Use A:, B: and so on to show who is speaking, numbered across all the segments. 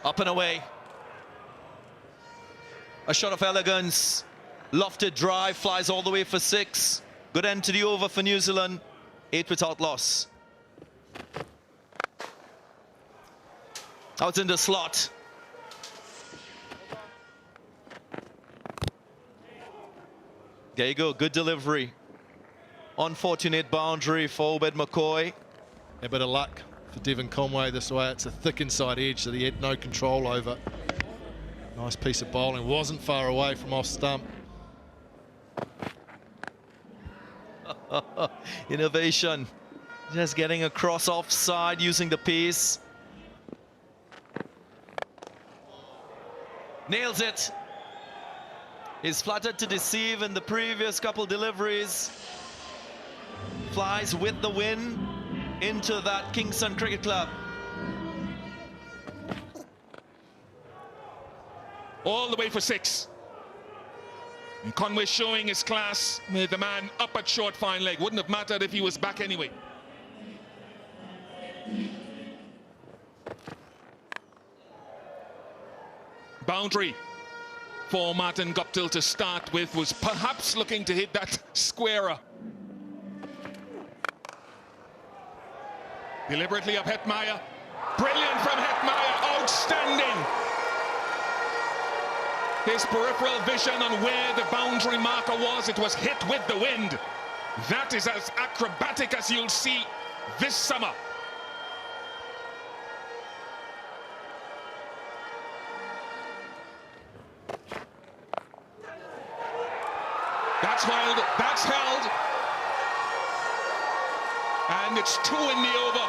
A: Up and away. A shot of elegance. Lofted drive, flies all the way for 6. Good end to the over for New Zealand. 8 without loss. Out in the slot. There you go, good delivery. Unfortunate boundary for Obed McCoy.
B: A bit of luck for Devon Conway this way. It's a thick inside edge that he had no control over. Nice piece of bowling, wasn't far away from off stump.
A: Innovation. Just getting across offside using the pace. Nails it. He's flattered to deceive in the previous couple deliveries. Flies with the wind into that Kingston Cricket Club.
C: All the way for 6. And Conway showing his class with the man up at short fine leg. Wouldn't have mattered if he was back anyway. Boundary for Martin Guptill to start with, was perhaps looking to hit that squarer. Deliberately up Hetmeyer. Brilliant from Hetmeyer, outstanding. His peripheral vision on where the boundary marker was, it was hit with the wind. That is as acrobatic as you'll see this summer. That's held, that's held. And it's 2 in the over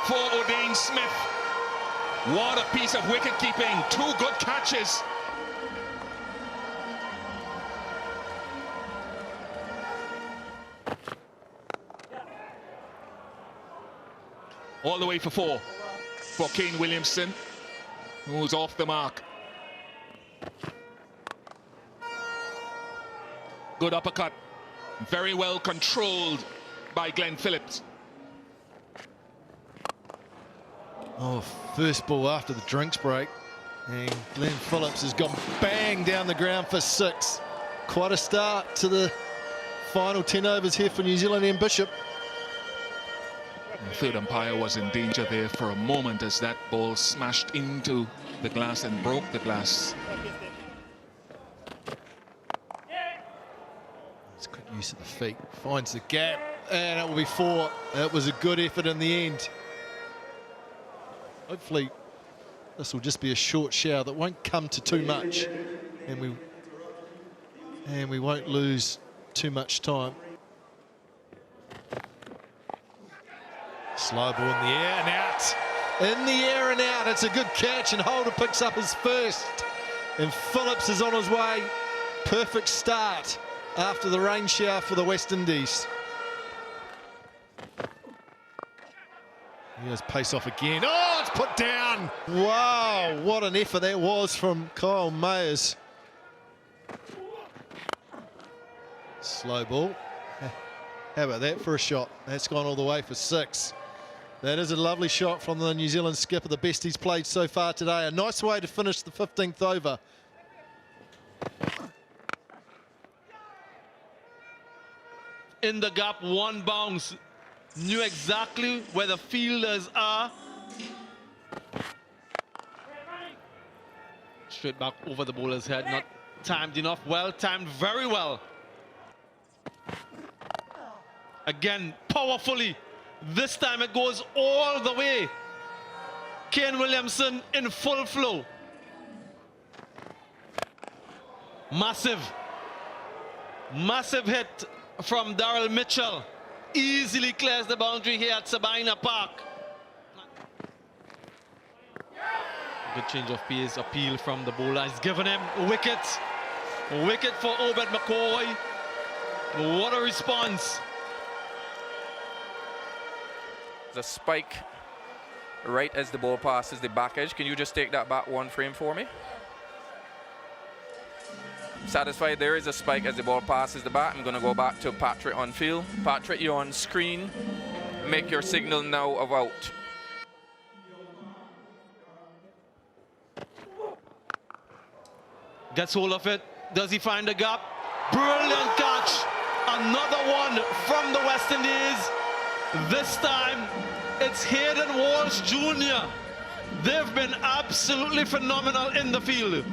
C: for O'Dane Smith. What a piece of wicket keeping, 2 good catches. All the way for 4 for Kane Williamson, who's off the mark. Good uppercut, very well controlled by Glenn Phillips.
B: Oh, first ball after the drinks break, and Glenn Phillips has gone bang down the ground for 6. Quite a start to the final 10 overs here for New Zealand and Bishop.
C: The third umpire was in danger there for a moment as that ball smashed into the glass and broke the glass.
B: It's good use of the feet, finds the gap, and it will be 4. It was a good effort in the end. Hopefully this will just be a short shower that won't come to too much, and we won't lose too much time. Slow ball in the air and out. In the air and out. It's a good catch, and Holder picks up his first. And Phillips is on his way. Perfect start after the rain shower for the West Indies. Here's pace off again. Oh, it's put down. Wow, what an effort that was from Kyle Mayers. Slow ball. How about that for a shot? That's gone all the way for 6. That is a lovely shot from the New Zealand skipper, the best he's played so far today. A nice way to finish the 15th over.
A: In the gap, 1 bounce. Knew exactly where the fielders are. Straight back over the bowler's head, not timed enough. Well timed, very well. Again, powerfully. This time it goes all the way. Kane Williamson in full flow. Massive hit from Darryl Mitchell. Easily clears the boundary here at Sabina Park. Good change of pace, appeal from the bowler. He's given him a wicket. A wicket for Obed McCoy. What a response.
D: The spike right as the ball passes the back edge. Can you just take that back 1 frame for me? Satisfied there is a spike as the ball passes the bat. I'm going to go back to Patrick on field. Patrick, you're on screen. Make your signal now of out.
E: Gets hold of it. Does he find the gap? Brilliant catch. Another one from the West Indies. This time, it's Hayden Walsh Jr. They've been absolutely phenomenal in the field.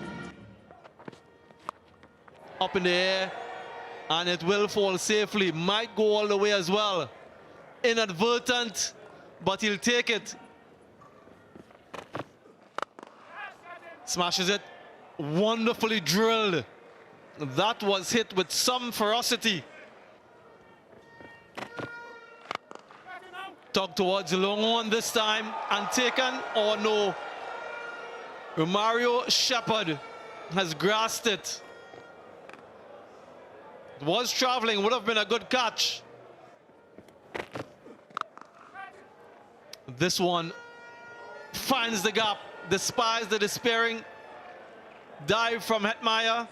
E: Up in the air, and it will fall safely. Might go all the way as well. Inadvertent, but he'll take it. Smashes it. Wonderfully drilled. That was hit with some ferocity. Tugged towards the long one this time and taken or no. Romario Shepherd has grasped it. It was traveling, would have been a good catch. This one finds the gap, despises the despairing dive from Hetmeyer.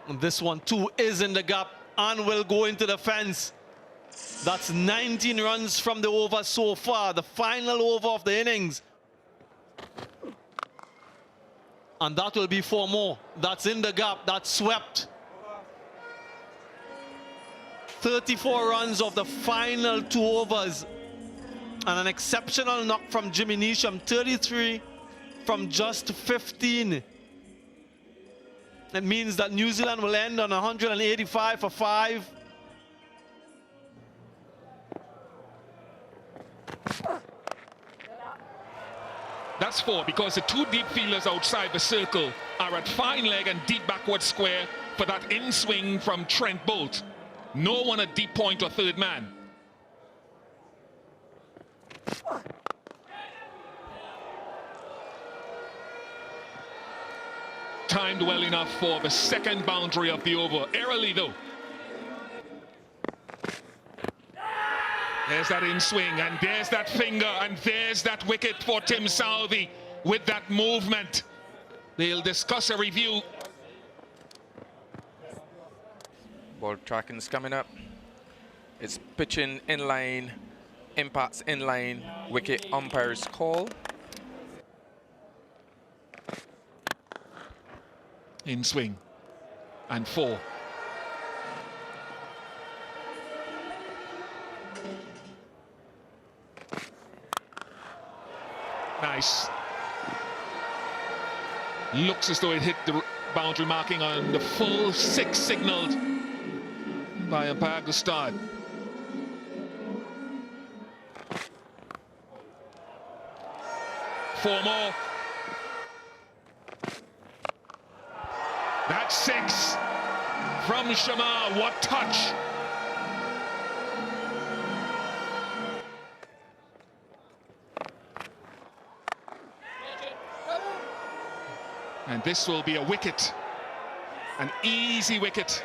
E: And this one too is in the gap and will go into the fence. That's 19 runs from the over so far, the final over of the innings. And that will be 4 more. That's in the gap, that's swept. 34 runs of the final 2 overs. And an exceptional knock from Jimmy Neesham, 33 from just 15. It means that New Zealand will end on 185 for 5.
C: That's 4 because the 2 deep fielders outside the circle are at fine leg and deep backward square for that in swing from Trent Bolt. No one at deep point or third man. Timed well enough for the second boundary of the over. Early though. There's that in swing, and there's that finger, and there's that wicket for Tim Southey with that movement. They'll discuss a review.
D: Ball tracking's coming up. It's pitching in line, impacts in line, wicket umpire's call.
C: In swing, and 4. Nice. Looks as though it hit the boundary marking on the full 6 signaled by umpire Gustard. Four more. That's 6 from Shamar. What touch! And this will be a wicket, an easy wicket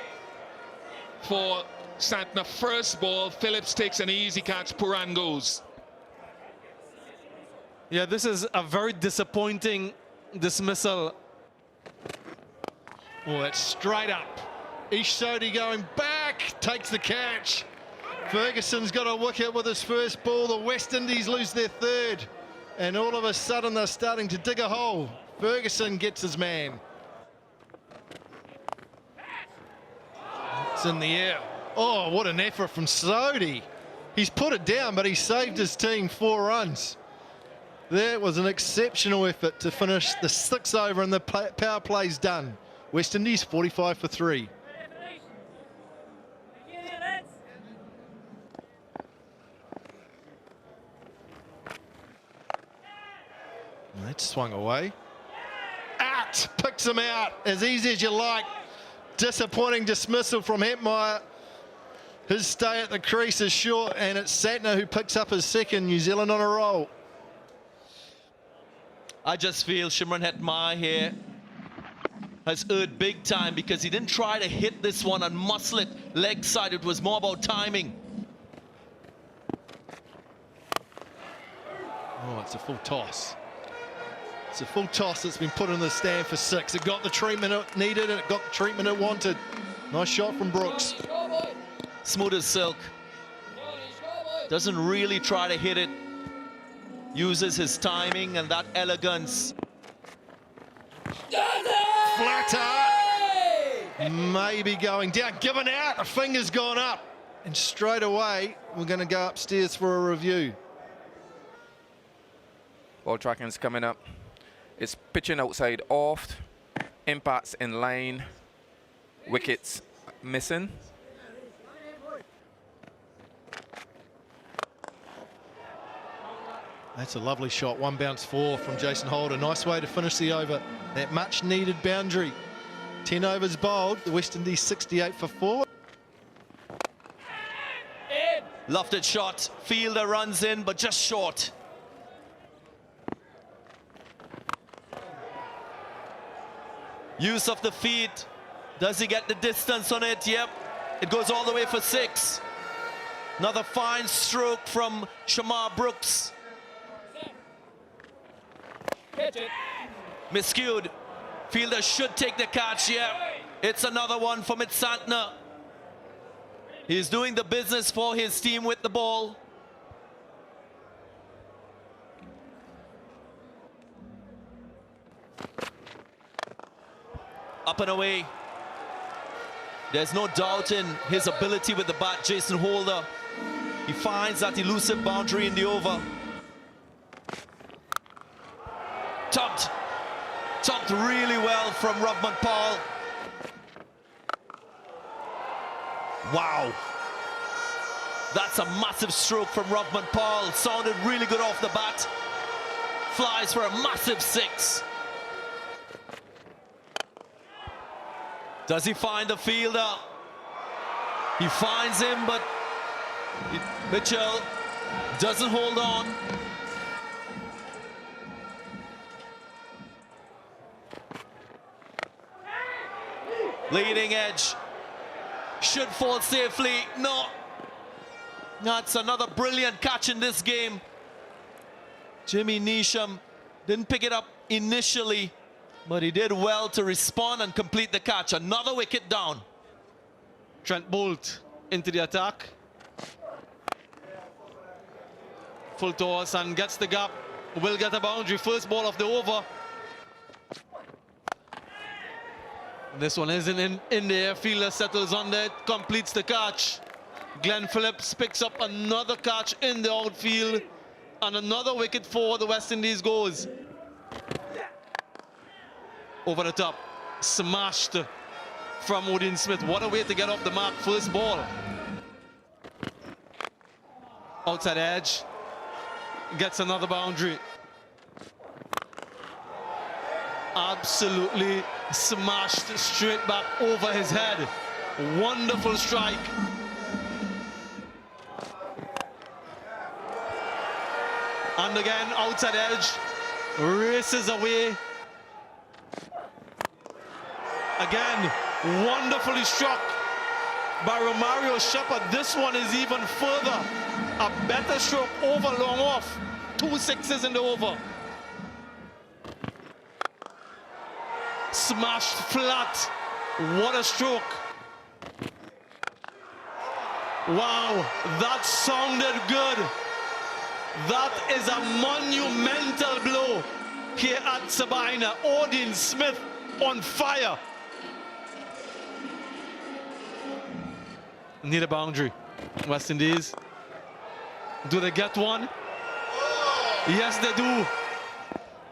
C: for Santner. First ball, Phillips takes an easy catch, Puran goes.
E: Yeah, this is a very disappointing dismissal.
B: Oh, it's straight up. Ish Sodhi going back, takes the catch. Ferguson's got a wicket with his first ball. The West Indies lose their 3rd. And all of a sudden they're starting to dig a hole. Ferguson gets his man. It's in the air. Oh, what an effort from Sodhi. He's put it down, but he saved his team 4 runs. That was an exceptional effort to finish the 6th over, and the power play's done. West Indies 45 for 3. That swung away. Out, picks him out as easy as you like. Disappointing dismissal from Hetmeyer. His stay at the crease is short, and it's Santner who picks up his 2nd. New Zealand on a roll.
A: I just feel Shimron Hetmeyer here has erred big time because he didn't try to hit this one and muscle it leg side. It was more about timing.
B: Oh, it's a full toss. It's a full toss that's been put in the stand for 6. It got the treatment it needed, and it got the treatment it wanted. Nice shot from Brooks.
A: Smooth as silk. Doesn't really try to hit it. Uses his timing and that elegance.
B: Flatter. Maybe going down, given out, the finger's gone up. And straight away, we're going to go upstairs for a review.
D: Ball tracking's coming up. It's pitching outside off. Impacts in line. Wickets missing.
B: That's a lovely shot. One bounce four from Jason Holder. Nice way to finish the over. That much needed boundary. 10 overs bowled. The West Indies 68 for 4.
A: Lofted shot. Fielder runs in, but just short. Use of the feet. Does he get the distance on it? Yep. It goes all the way for 6. Another fine stroke from Shamar Brooks. Miscued. Fielder should take the catch. Yeah. It's another one for Santner. He's doing the business for his team with the ball. Up and away. There's no doubt in his ability with the bat, Jason Holder. He finds that elusive boundary in the over. Tucked really well from Rovman Powell. Wow. That's a massive stroke from Rovman Powell. Sounded really good off the bat. Flies for a massive 6. Does he find the fielder? He finds him, but Mitchell doesn't hold on. Leading edge. Should fall safely. No. That's another brilliant catch in this game. Jimmy Neesham didn't pick it up initially, but he did well to respond and complete the catch. Another wicket down.
E: Trent Bolt into the attack. Full toss and gets the gap. Will get a boundary. First ball of the over. This one isn't in the air. Fielder settles on it, completes the catch. Glenn Phillips picks up another catch in the outfield, and another wicket for the West Indies goes. Over the top, smashed from Odin Smith. What a way to get off the mark. First ball. Outside edge, gets another boundary. Absolutely smashed straight back over his head. Wonderful strike. And again, outside edge, races away. Again, wonderfully struck by Romario Shepherd. This one is even further. A better stroke over long off. 2 6s in the over. Smashed flat. What a stroke. Wow, that sounded good. That is a monumental blow here at Sabina. Odin Smith on fire. Need a boundary. West Indies. Do they get one? Yes, they do.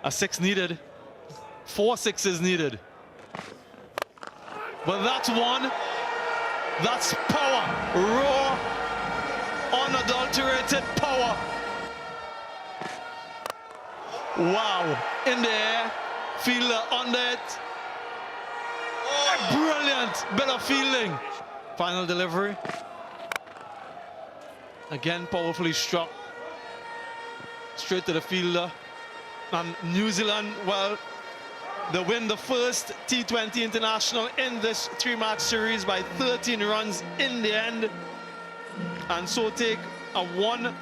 E: A 6 needed. 4 6s needed. But that's one. That's power. Raw, unadulterated power. Wow. In the air. Fielder under it. A brilliant bit of fielding. Final delivery. Again, powerfully struck. Straight to the fielder. And New Zealand, well, they win the first T20 International in this 3-match series by 13 runs in the end. And so take a 1-0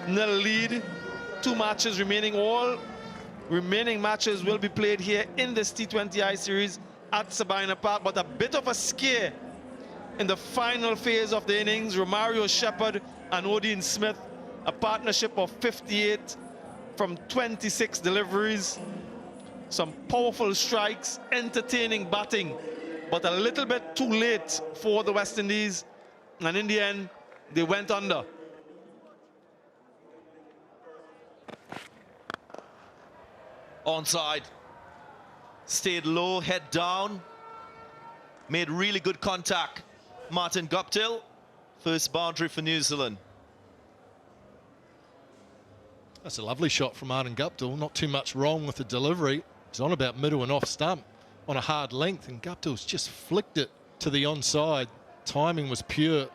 E: lead. 2 matches remaining. All remaining matches will be played here in this T20I series at Sabina Park. But a bit of a scare in the final phase of the innings. Romario Shepherd and Odin Smith, a partnership of 58 from 26 deliveries. Some powerful strikes, entertaining batting, but a little bit too late for the West Indies. And in the end, they went under.
A: Onside. Stayed low, head down. Made really good contact. Martin Guptill, first boundary for New Zealand.
B: That's a lovely shot from Martin Guptill. Not too much wrong with the delivery. He's on about middle and off stump on a hard length, and Guptill's just flicked it to the onside. Timing was pure.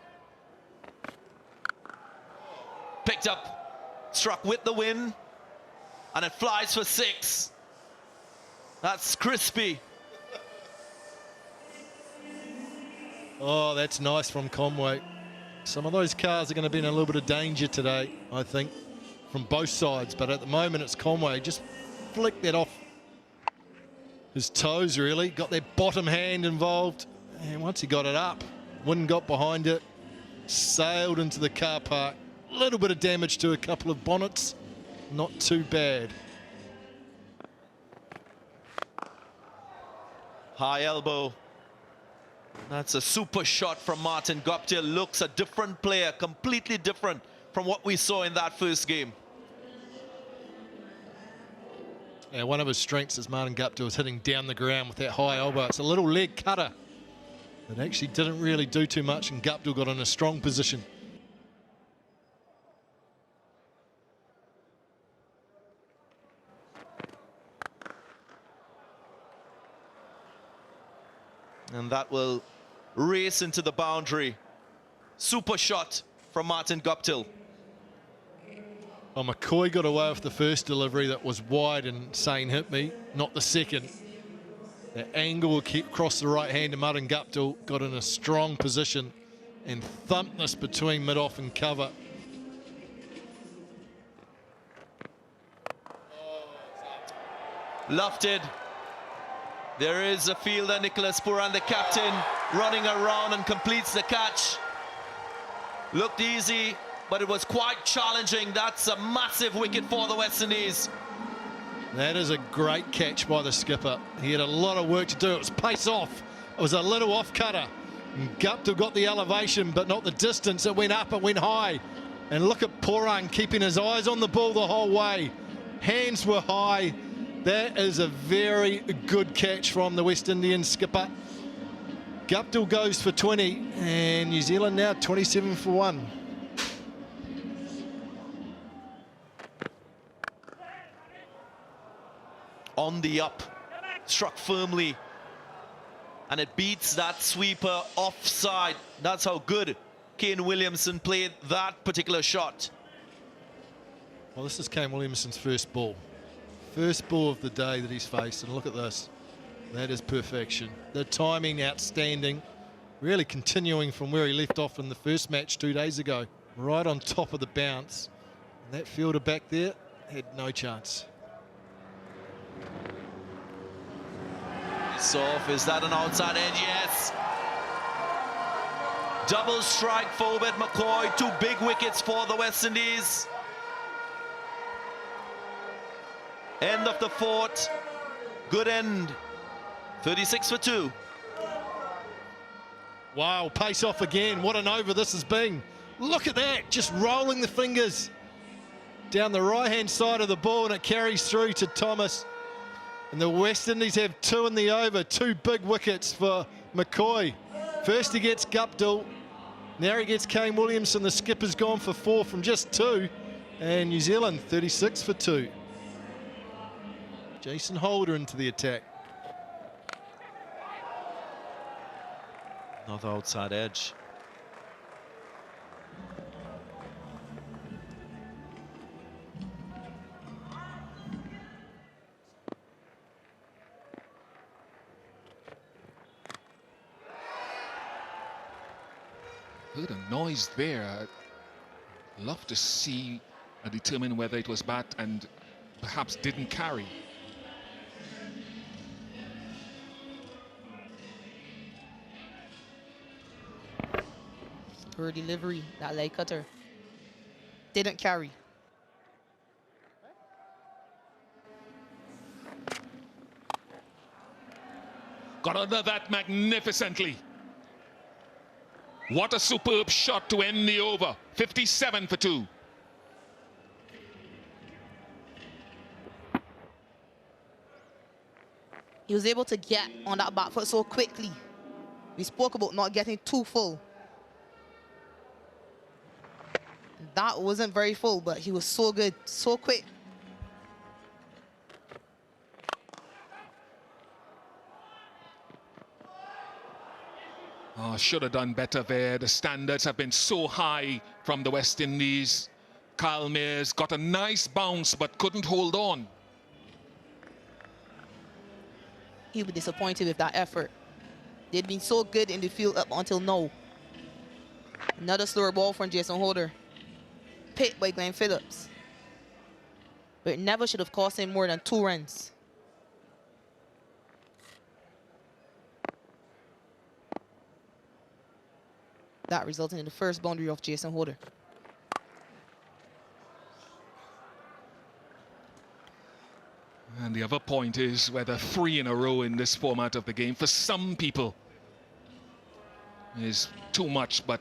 A: Picked up, struck with the wind, and it flies for 6. That's crispy.
B: Oh, that's nice from Conway. Some of those cars are going to be in a little bit of danger today, I think, from both sides. But at the moment, it's Conway. Just flicked that off his toes, really. Got that bottom hand involved. And once he got it up, wind got behind it, sailed into the car park. A little bit of damage to a couple of bonnets. Not too bad.
A: High elbow. That's a super shot from Martin Guptill. Looks a different player, completely different from what we saw in that first game.
B: Yeah, one of his strengths is Martin Guptill is hitting down the ground with that high elbow. It's a little leg cutter. It actually didn't really do too much, and Guptill got in a strong position.
A: And that will race into the boundary. Super shot from Martin Guptill.
B: Oh, McCoy got away with the first delivery that was wide and Sane hit me, not the second. The angle across the right hand, and Martin Guptill got in a strong position and thumped this between mid-off and cover.
A: Lofted. There is a fielder, Nicholas Puran, the captain, running around and completes the catch. Looked easy, but it was quite challenging. That's a massive wicket for the West Indies.
B: That is a great catch by the skipper. He had a lot of work to do. It was pace off. It was a little off cutter. And Guptill got the elevation, but not the distance. It went up, it went high. And look at Puran keeping his eyes on the ball the whole way. Hands were high. That is a very good catch from the West Indian skipper. Guptill goes for 20, and New Zealand now 27 for 1.
A: On the up, struck firmly, and it beats that sweeper offside. That's how good Kane Williamson played that particular shot.
B: Well, this is Kane Williamson's first ball. First ball of the day that he's faced, and look at this. That is perfection. The timing outstanding, really continuing from where he left off in the first match 2 days ago. Right on top of the bounce. And that fielder back there had no chance.
A: It's off. Is that an outside edge? Yes. Double strike for Obed McCoy. 2 big wickets for the West Indies. End of the 4th. Good end. 36 for 2.
B: Wow, pace off again. What an over this has been. Look at that, just rolling the fingers down the right-hand side of the ball, and it carries through to Thomas. And the West Indies have 2 in the over, 2 big wickets for McCoy. First he gets Guptill, now he gets Kane Williamson. The skipper's gone for 4 from just 2, and New Zealand 36 for 2. Jason Holder into the attack.
A: Another outside edge.
C: Heard a noise there. I'd love to see and determine whether it was bat and perhaps didn't carry.
F: Poor delivery, that leg cutter. Didn't carry.
C: Got under that magnificently. What a superb shot to end the over. 57 for 2.
F: He was able to get on that back foot so quickly. We spoke about not getting too full. That wasn't very full, but he was so good, so quick.
C: Oh, should have done better there. The standards have been so high from the West Indies. Kyle Mayers got a nice bounce but couldn't hold on.
F: He'll be disappointed with that effort. They'd been so good in the field up until now. Another slower ball from Jason Holder. Picked by Glenn Phillips. But it never should have cost him more than 2 runs. That resulted in the first boundary of Jason Holder.
C: And the other point is whether 3 in a row in this format of the game for some people is too much, but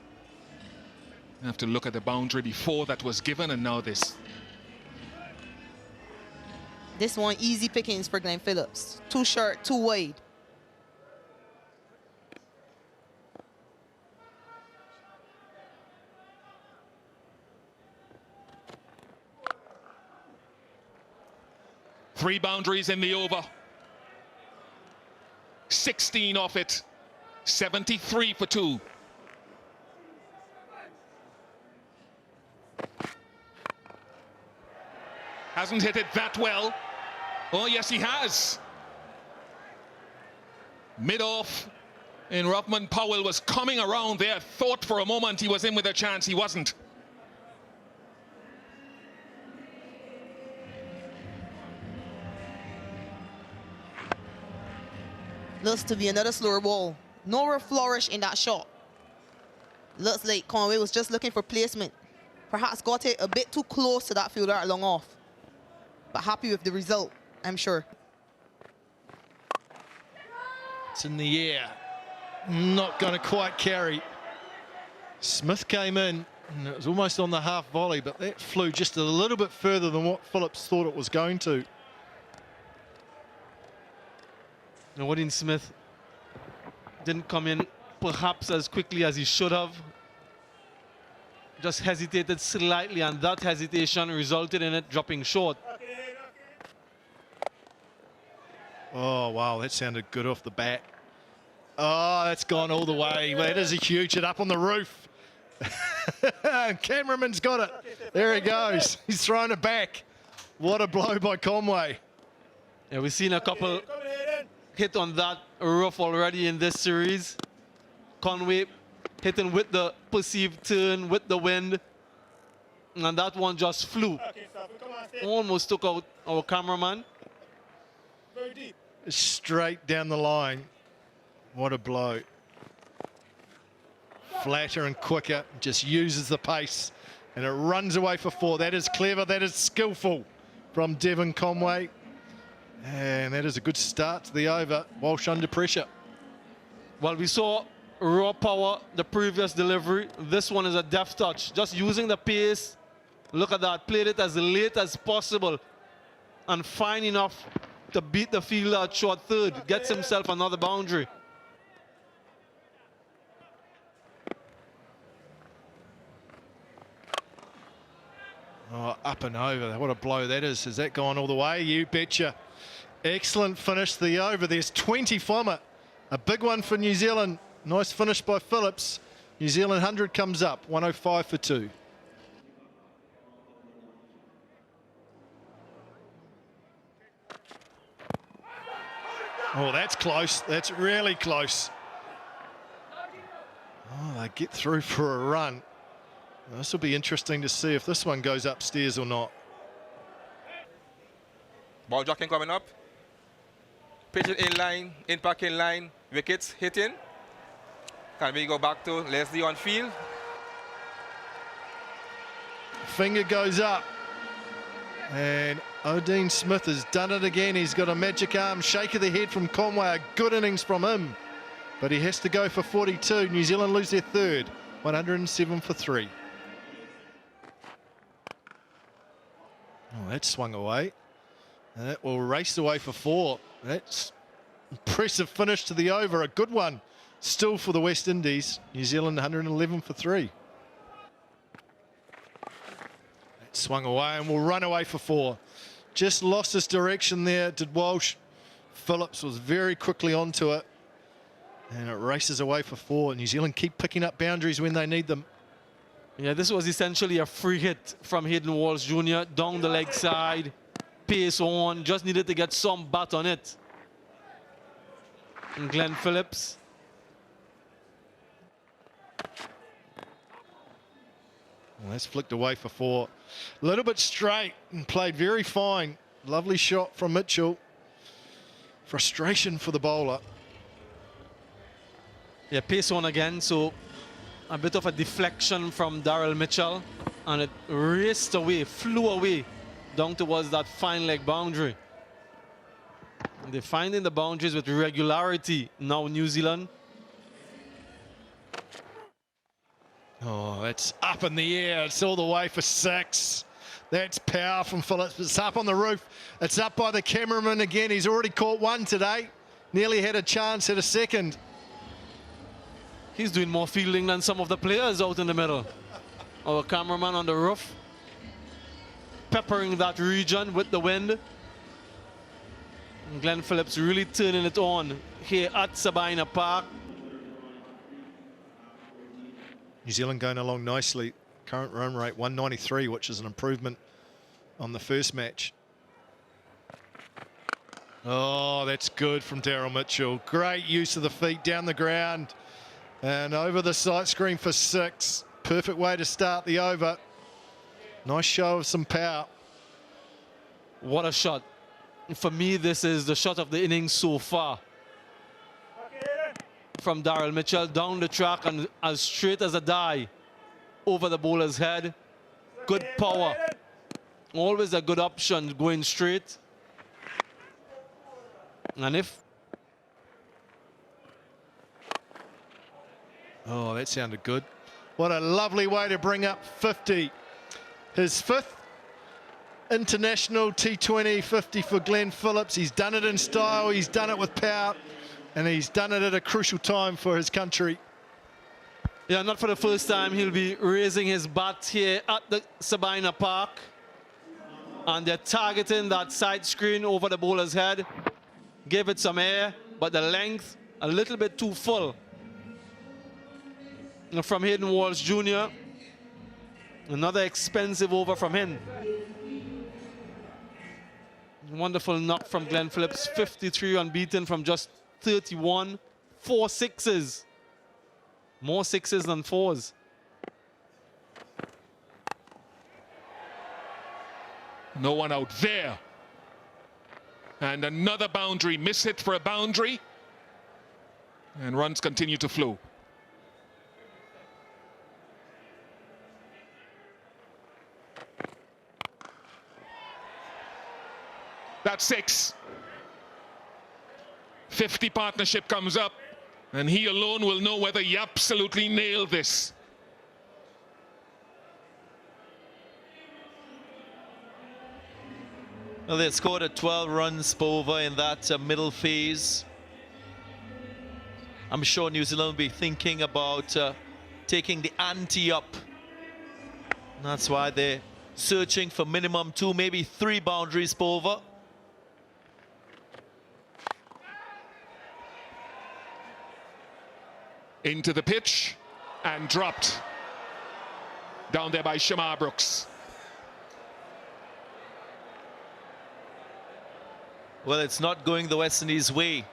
C: you have to look at the boundary before that was given and now this.
F: This one, easy pickings for Glenn Phillips. Too short, too wide.
C: Three boundaries in the over. 16 off it. 73 for 2. Hasn't hit it that well. Oh, yes, he has. Mid-off in Ruffman. Powell was coming around there. Thought for a moment he was in with a chance. He wasn't.
F: Looks to be another slower ball. No real flourish in that shot. Looks like Conway was just looking for placement. Perhaps got it a bit too close to that fielder long off. But happy with the result, I'm sure.
B: It's in the air. Not going to quite carry. Smith came in, and it was almost on the half volley, but that flew just a little bit further than what Phillips thought it was going to.
E: Wadin Smith didn't come in perhaps as quickly as he should have. Just hesitated slightly, and that hesitation resulted in it dropping short.
B: Oh, wow, that sounded good off the bat. Oh, that's gone all the way. That is a huge hit up on the roof. Cameraman's got it. There he goes. He's thrown it back. What a blow by Conway.
E: Yeah, we've seen a couple hit on that rough already in this series. Conway hitting with the perceived turn, with the wind. And that one just flew. Almost took out our cameraman.
B: Straight down the line. What a blow. Flatter and quicker, just uses the pace, and it runs away for 4. That is clever, that is skillful from Devon Conway. And that is a good start to the over. Walsh under pressure.
E: Well, we saw raw power the previous delivery. This one is a deft touch, just using the pace. Look at that, played it as late as possible and fine enough to beat the fielder at short third. Gets himself another boundary.
B: Oh, up and over. What a blow that is. Has that gone all the way? You betcha. Excellent finish to the over. There's 20 from it. A big one for New Zealand. Nice finish by Phillips. New Zealand 100 comes up. 105 for 2. Oh, that's close. That's really close. Oh, they get through for a run. This will be interesting to see if this one goes upstairs or not.
D: Ball jocking coming up. Pitch it in line, impact in line, wickets hitting. Can we go back to Leslie on field?
B: Finger goes up. And O'Dean Smith has done it again. He's got a magic arm shake of the head from Conway. A good innings from him. But he has to go for 42. New Zealand lose their third. 107 for 3. Oh, that swung away. And that will race away for 4. That's impressive finish to the over. A good one still for the West Indies. New Zealand 111 for 3. That swung away and will run away for 4. Just lost his direction there, did Walsh. Phillips was very quickly onto it. And it races away for 4. New Zealand keep picking up boundaries when they need them.
E: Yeah, this was essentially a free hit from Hayden Walsh Jr. down the leg side. Pace on, just needed to get some bat on it. And Glenn Phillips.
B: Well, that's flicked away for 4. A little bit straight and played very fine. Lovely shot from Mitchell. Frustration for the bowler.
E: Yeah, pace on again, so a bit of a deflection from Daryl Mitchell, and it raced away, flew away down towards that fine leg boundary. And they're finding the boundaries with regularity now, New Zealand.
B: Oh, it's up in the air. It's all the way for 6. That's power from Phillips. It's up on the roof. It's up by the cameraman again. He's already caught 1 today. Nearly had a chance at a second.
E: He's doing more fielding than some of the players out in the middle. Our cameraman on the roof, peppering that region with the wind. And Glenn Phillips really turning it on here at Sabina Park.
B: New Zealand going along nicely. Current run rate 193, which is an improvement on the first match. Oh, that's good from Daryl Mitchell. Great use of the feet down the ground. And over the sight screen for 6. Perfect way to start the over. Nice show of some power.
E: What a shot. For me, this is the shot of the innings so far. From Daryl Mitchell down the track and as straight as a die over the bowler's head. Good power. Always a good option going straight. And if...
B: Oh, that sounded good. What a lovely way to bring up 50. His 5th international T20 50 for Glenn Phillips. He's done it in style, he's done it with power, and he's done it at a crucial time for his country.
E: Yeah, not for the first time he'll be raising his bat here at the Sabina Park. And they're targeting that side screen over the bowler's head. Give it some air, but the length a little bit too full. From Hayden Walsh Jr. Another expensive over from him. Wonderful knock from Glenn Phillips. 53 unbeaten from just 31. 4 6s. More 6s than 4s.
C: No one out there. And another boundary. Miss hit for a boundary. And runs continue to flow. That's 6. 50 partnership comes up, and he alone will know whether he absolutely nailed this.
A: Well, they scored a 12 runs per over in that middle phase. I'm sure New Zealand will be thinking about taking the ante up. That's why they're searching for minimum 2, maybe 3 boundaries per over.
C: Into the pitch and dropped down there by Shamar Brooks.
A: Well, it's not going the West Indies' way.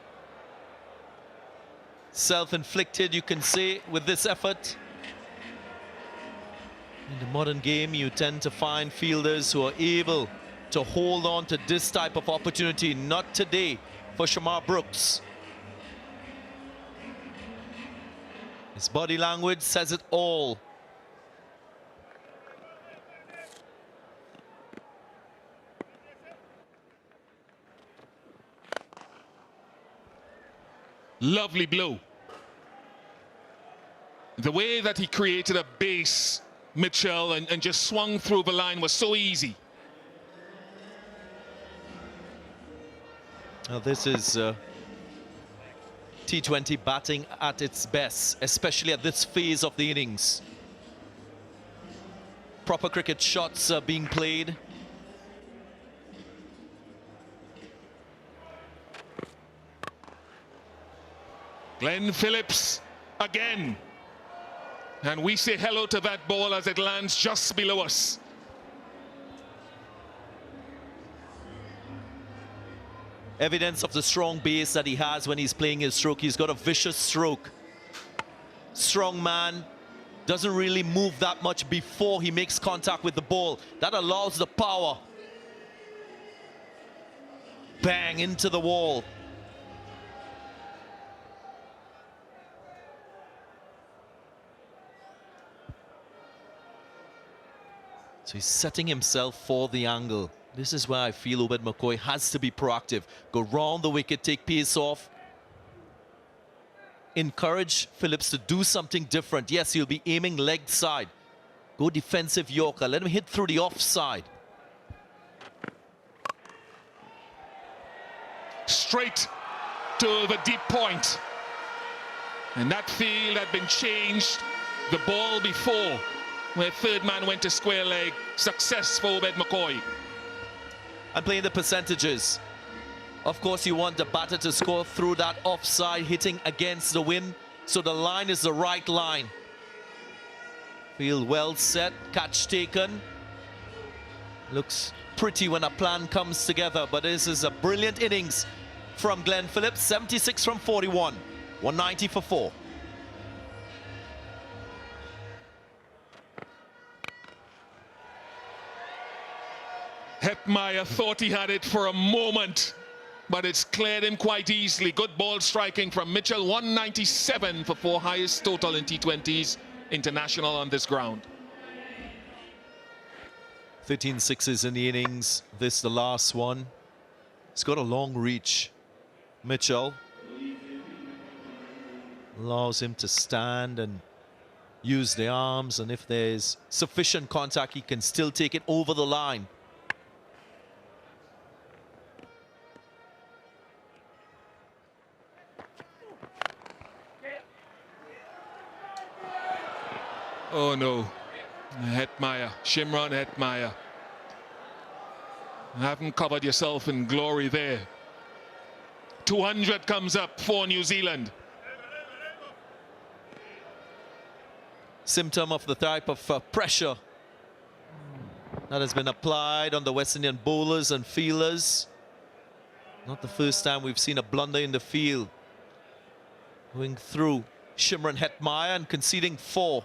A: Self-inflicted, you can say, with this effort. In the modern game, you tend to find fielders who are able to hold on to this type of opportunity. Not today for Shamar Brooks. His body language says it all.
C: Lovely blow. The way that he created a base, Mitchell, and just swung through the line was so easy.
A: Now this is T20 batting at its best, especially at this phase of the innings. Proper cricket shots are being played.
C: Glenn Phillips again. And we say hello to that ball as it lands just below us.
A: Evidence of the strong base that he has when he's playing his stroke. He's got a vicious stroke. Strong man, doesn't really move that much before he makes contact with the ball. That allows the power. Bang into the wall. So he's setting himself for the angle. This is where I feel Obed McCoy has to be proactive. Go round the wicket, take pace off. Encourage Phillips to do something different. Yes, he'll be aiming leg side. Go defensive Yorker. Let him hit through the offside.
C: Straight to the deep point. And that field had been changed the ball before, where third man went to square leg. Success for Obed McCoy.
A: I'm playing the percentages. Of course, you want the batter to score through that offside, hitting against the wind, so the line is the right line. Field well set, catch taken. Looks pretty when a plan comes together, but this is a brilliant innings from Glenn Phillips. 76 from 41, 190 for 4.
C: Hetmeyer thought he had it for a moment, but it's cleared him quite easily. Good ball striking from Mitchell. 197 for 4, highest total in T20s international on this ground.
A: 13 sixes in the innings. This the last one. He's got a long reach. Mitchell allows him to stand and use the arms, and if there's sufficient contact, he can still take it over the line.
C: Oh no, Hetmeyer, Shimron Hetmeyer. Haven't covered yourself in glory there. 200 comes up for New Zealand.
A: Symptom of the type of pressure that has been applied on the West Indian bowlers and fielders. Not the first time we've seen a blunder in the field. Going through Shimron Hetmeyer and conceding 4.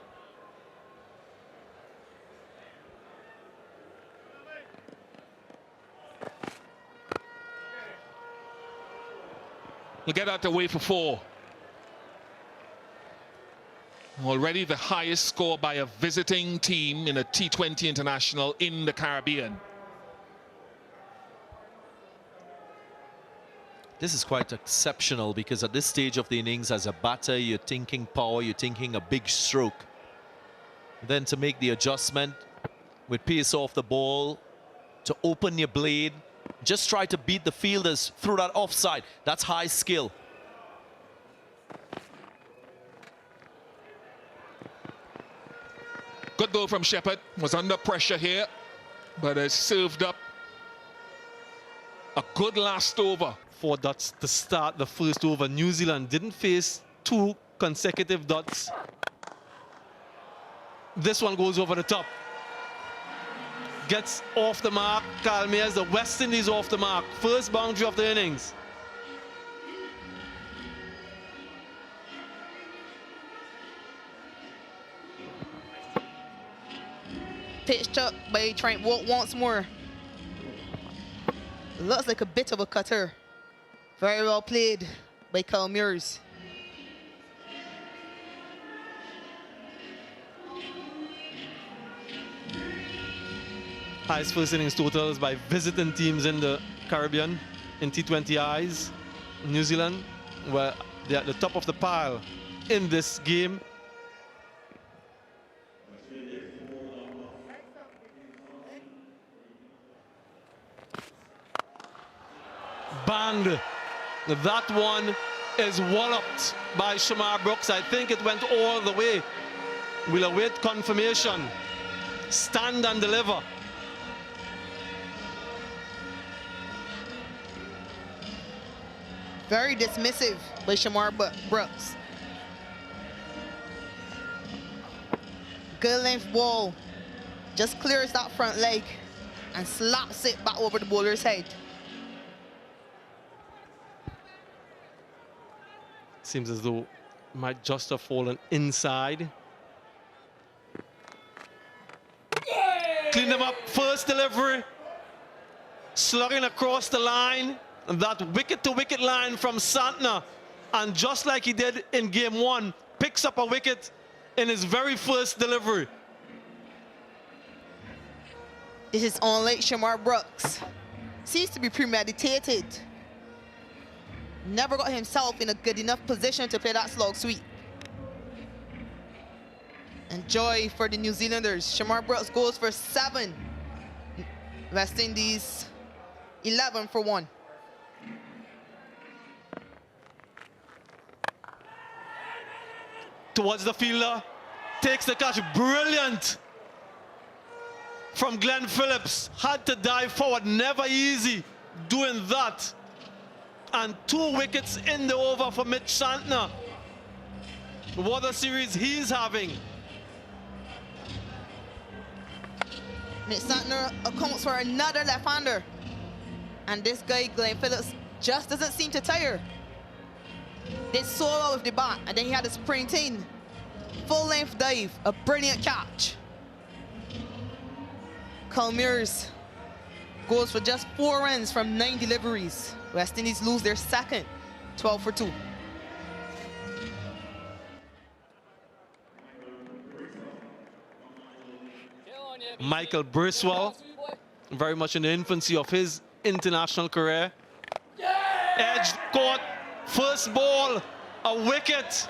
C: We'll get out the way for 4. Already the highest score by a visiting team in a T20 International in the Caribbean.
A: This is quite exceptional because at this stage of the innings, as a batter, you're thinking power, you're thinking a big stroke. Then to make the adjustment with pace off the ball, to open your blade, just try to beat the fielders through that offside. That's high skill.
C: Good ball from Shepherd. Was under pressure here, but has served up a good last over.
E: 4 dots to start the first over. New Zealand didn't face 2 consecutive dots. This one goes over the top. Gets off the mark. Calmeres, the West Indies off the mark. First boundary of the innings.
F: Pitched up by Trent once more. Looks like a bit of a cutter. Very well played by Calmeres.
E: Highest first innings totals by visiting teams in the Caribbean in T20 eyes. New Zealand were They're at the top of the pile in this game. Banged. That one is walloped by Shamar Brooks. I think it went all the way. We'll await confirmation. Stand and deliver.
F: Very dismissive by Shamar Brooks. Good length ball. Just clears that front leg and slaps it back over the bowler's head.
E: Seems as though it might just have fallen inside. Clean them up. First delivery. Slugging across the line. And that wicket-to-wicket line from Santner. And just like he did in game one, picks up a wicket in his very first delivery.
F: This is on late Shamar Brooks. Seems to be premeditated. Never got himself in a good enough position to play that slog sweep. And joy for the New Zealanders. Shamar Brooks goes for 7. West Indies 11 for 1.
E: Towards the fielder, takes the catch, brilliant from Glenn Phillips. Had to dive forward, never easy doing that. And 2 wickets in the over for Mitch Santner. What a series he's having.
F: Mitch Santner accounts for another left-hander. And this guy, Glenn Phillips, just doesn't seem to tire. Did so well with the bat, and then he had a sprint in. Full-length dive, a brilliant catch. Calmeers goes for just 4 runs from 9 deliveries. West Indies lose their second, 12 for 2.
E: Michael Bracewell, very much in the infancy of his international career. Edge caught, first ball, a wicket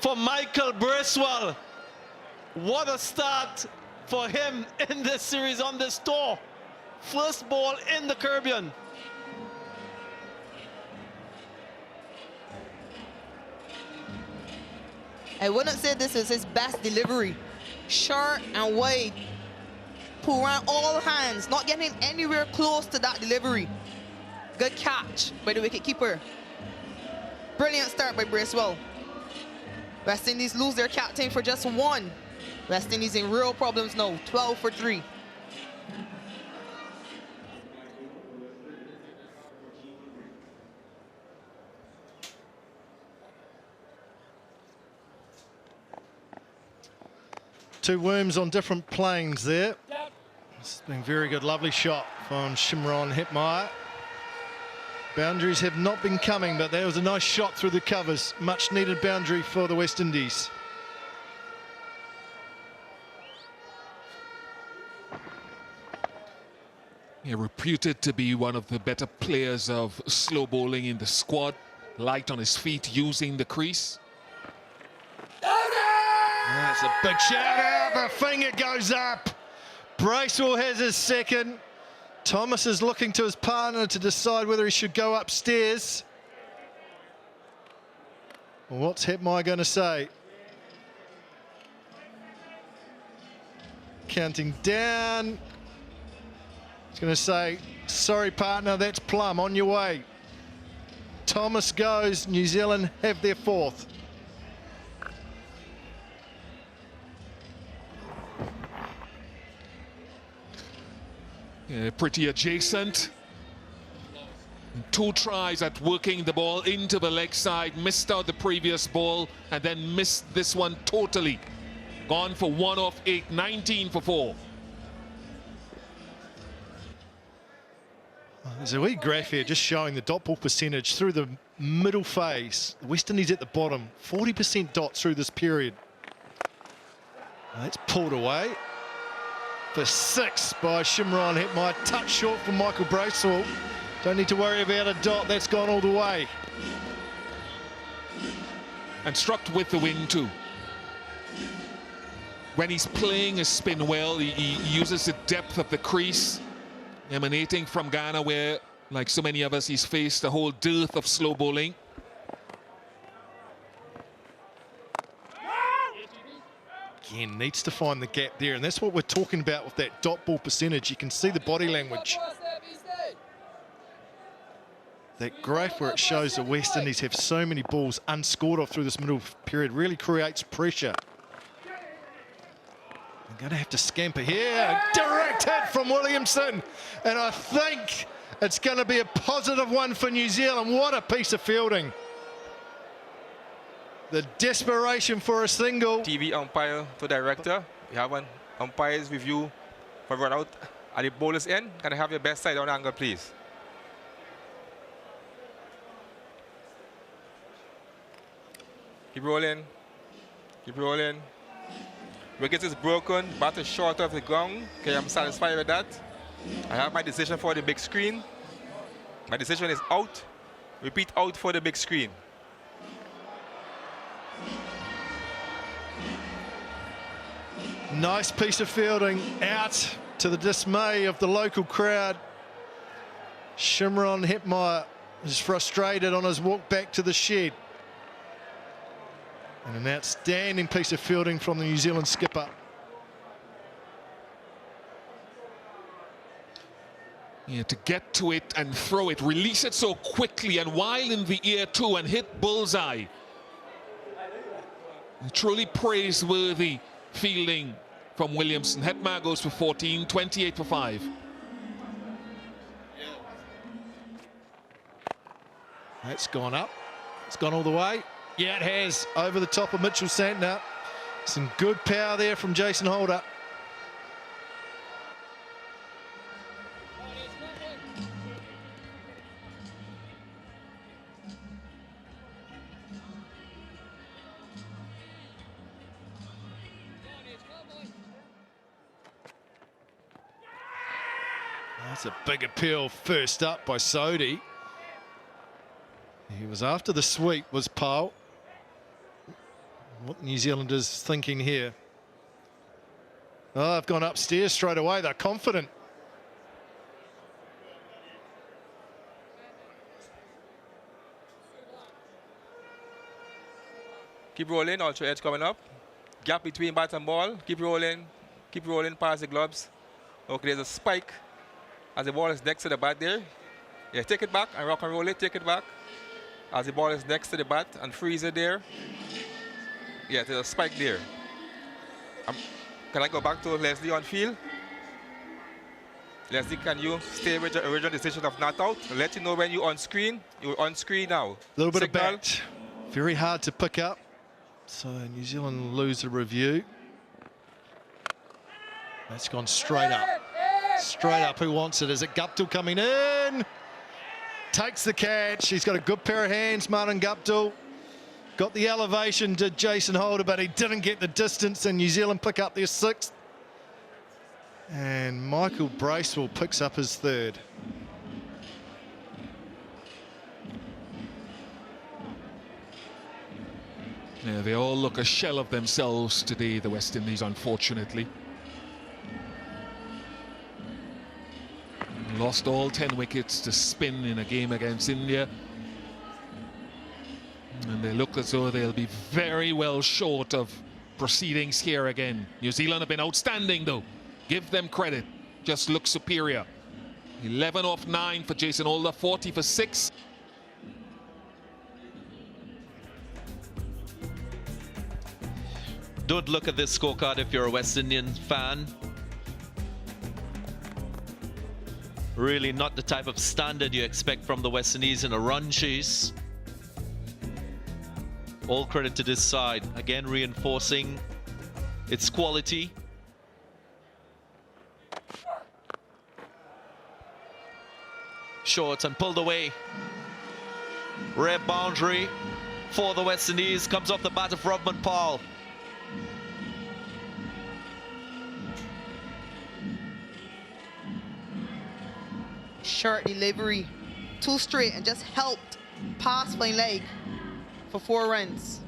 E: for Michael Bracewell. What a start for him in this series on this tour. First ball in the Caribbean.
F: I wouldn't say this is his best delivery. Short and wide. Pull around all hands, not getting anywhere close to that delivery. Good catch by the wicketkeeper. Brilliant start by Bracewell. West Indies lose their captain for just 1. West Indies in real problems now, 12 for 3.
B: Two worms on different planes there. It's been very good, lovely shot from Shimron Hetmeyer. Boundaries have not been coming, but that was a nice shot through the covers. Much needed boundary for the West Indies.
C: Yeah, reputed to be one of the better players of slow bowling in the squad. Light on his feet, using the crease.
B: That's a big shout out. The finger goes up. Bracewell has his second. Thomas is looking to his partner to decide whether he should go upstairs. Well, what's Hetmeyer going to say? Counting down. He's going to say, sorry partner, that's plumb, on your way. Thomas goes, New Zealand have their 4th.
C: Yeah, pretty adjacent. 2 tries at working the ball into the leg side, missed out the previous ball, and then missed this one totally. Gone for 1 off 8, 19 for 4.
B: There's a wee graph here just showing the dot ball percentage through the middle phase. The West Indies at the bottom, 40% dots through this period. That's pulled away for 6 by Shimron Hetmeyer. Touch short for Michael Bracewell. Don't need to worry about a dot, that's gone all the way.
C: and struck with the wing too. When he's playing his spin well, he uses the depth of the crease emanating from Ghana, where, like so many of us, he's faced a whole dearth of slow bowling.
B: Again, needs to find the gap there, and that's what we're talking about with that dot ball percentage. You can see the body language. That graph where it shows the West Indies have so many balls unscored off through this middle period really creates pressure. I'm going to have to scamper here. Direct hit from Williamson, and I think it's going to be a positive one for New Zealand. What a piece of fielding. The desperation for a single.
D: TV umpire to director. We have an umpire's review for run out at the bowler's end. Can I have your best side on angle, please? Keep rolling. Keep rolling. Wicket is broken. Bat is short of the ground. Okay, I'm satisfied with that. I have my decision for the big screen. My decision is out. Repeat, out for the big screen.
B: Nice piece of fielding, out to the dismay of the local crowd. Shimron Hetmeyer is frustrated on his walk back to the shed. And an outstanding piece of fielding from the New Zealand skipper.
C: Yeah, to get to it and throw it, release it so quickly and while in the air too, and hit bullseye. Truly praiseworthy fielding from Williamson. Hetmeyer goes for 14, 28 for 5.
B: That's gone up. It's gone all the way. Yeah, it has. Over the top of Mitchell Santner. Some good power there from Jason Holder. That's a big appeal first up by Sodhi. He was after the sweep, was Powell. What New Zealanders thinking here? Oh, they've gone upstairs straight away. They're confident.
D: Keep rolling, ultra edge coming up. Gap between bat and ball. Keep rolling past the gloves. Okay, there's a spike as the ball is next to the bat there. Yeah, take it back and rock and roll it, take it back. As the ball is next to the bat and freeze it there. Yeah, there's a spike there. Can I go back to Leslie on field? Leslie, can you stay with your original decision of not out? I'll let you know when you're on screen. You're on screen now.
B: A little bit
D: Signal.
B: of bat. Very hard to pick up. So New Zealand lose the review. That's gone straight up. Straight up. Who wants it? Is it Guptill coming in? Takes the catch. He's got a good pair of hands, Martin Guptill. Got the elevation to Jason Holder, but he didn't get the distance, and New Zealand pick up their 6th. And Michael Bracewell picks up his 3rd.
C: Yeah, they all look a shell of themselves today, the West Indies, unfortunately. Lost all 10 wickets to spin in a game against India. And they look as though they'll be very well short of proceedings here again. New Zealand have been outstanding, though. Give them credit. Just look superior. 11 off 9 for Jason Holder, 40 for 6.
A: Don't look at this scorecard if you're a West Indian fan. Really not the type of standard you expect from the West Indies in a run chase. All credit to this side. Again, reinforcing its quality. Short and pulled away. Rare boundary for the West Indies. Comes off the bat of Robman Powell.
F: Short delivery, 2 straight, and just helped pass my leg for 4 runs.